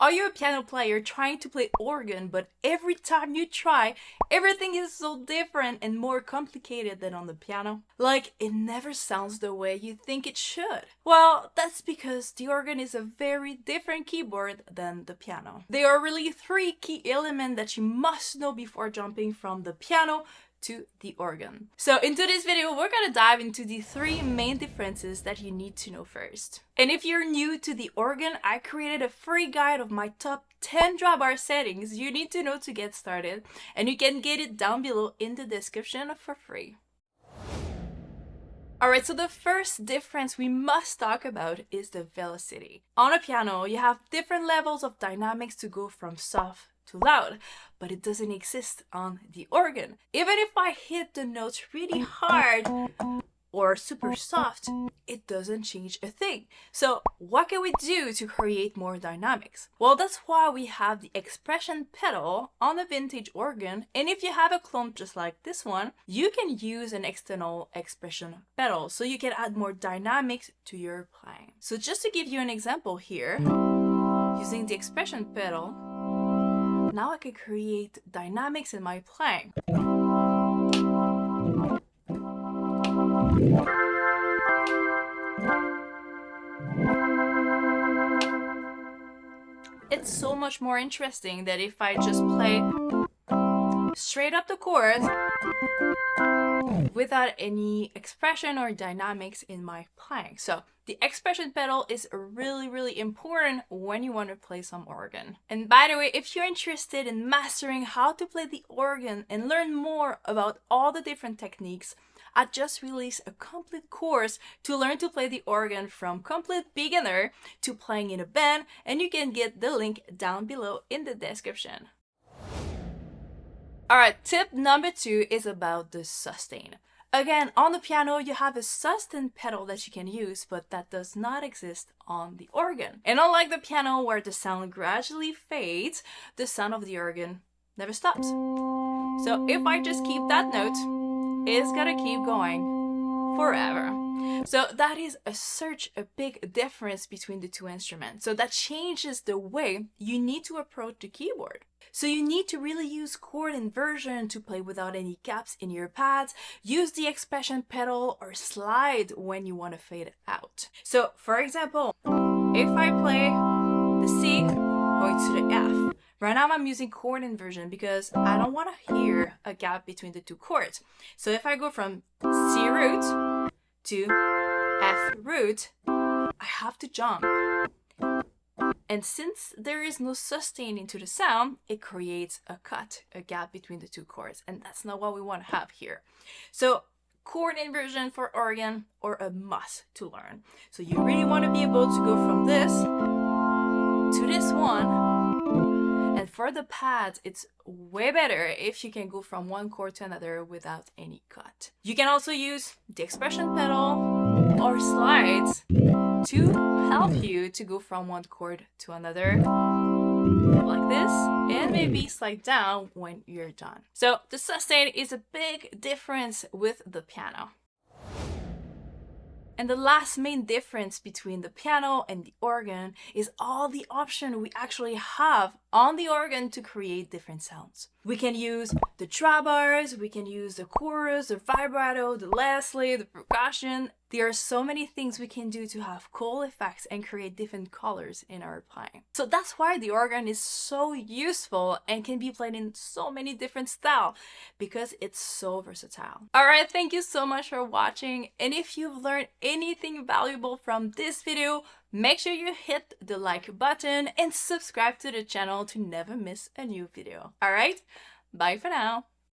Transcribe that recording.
Are you a piano player trying to play organ, but every time you try, everything is so different and more complicated than on the piano? Like, it never sounds the way you think it should. Well, that's because the organ is a very different keyboard than the piano. There are really three key elements that you must know before jumping from the piano to the organ. So in today's video, we're gonna dive into the three main differences that you need to know first. And if you're new to the organ, I created a free guide of my top 10 drawbar settings you need to know to get started, and you can get it down below in the description for free. Alright, so the first difference we must talk about is the velocity. On a piano, you have different levels of dynamics to go from soft to loud, but it doesn't exist on the organ. Even if I hit the notes really hard or super soft, it doesn't change a thing. So what can we do to create more dynamics? Well, that's why we have the expression pedal on a vintage organ, and if you have a clone just like this one, you can use an external expression pedal so you can add more dynamics to your playing. So just to give you an example here, using the expression pedal, now I can create dynamics in my playing. It's so much more interesting than if I just play straight up the chords without any expression or dynamics in my playing. So the expression pedal is really important when you want to play some organ. And by the way, if you're interested in mastering how to play the organ and learn more about all the different techniques, I just released a complete course to learn to play the organ from complete beginner to playing in a band, and you can get the link down below in the description. Alright, tip number 2 is about the sustain. Again, on the piano, you have a sustain pedal that you can use, but that does not exist on the organ. And unlike the piano where the sound gradually fades, the sound of the organ never stops. So if I just keep that note, it's gonna keep going forever. So that is such a big difference between the two instruments. So that changes the way you need to approach the keyboard. So you need to really use chord inversion to play without any gaps in your pads, use the expression pedal, or slide when you want to fade it out. So for example, if I play the C going to the F, right now I'm using chord inversion because I don't want to hear a gap between the two chords. So if I go from C root to F root, I have to jump. And since there is no sustain into the sound, it creates a cut, a gap between the two chords. And that's not what we want to have here. So chord inversion for organ are a must to learn. So you really want to be able to go from this to this one. And for the pads, it's way better if you can go from one chord to another without any cut. You can also use the expression pedal or slides to help you to go from one chord to another like this, and maybe slide down when you're done. So the sustain is a big difference with the piano. And the last main difference between the piano and the organ is all the options we actually have on the organ to create different sounds. We can use the drawbars, we can use the chorus, the vibrato, the Leslie, the percussion. There are so many things we can do to have cool effects and create different colors in our playing. So that's why the organ is so useful and can be played in so many different styles because it's so versatile. Alright, thank you so much for watching, and if you've learned anything valuable from this video, make sure you hit the like button and subscribe to the channel to never miss a new video. Alright, bye for now.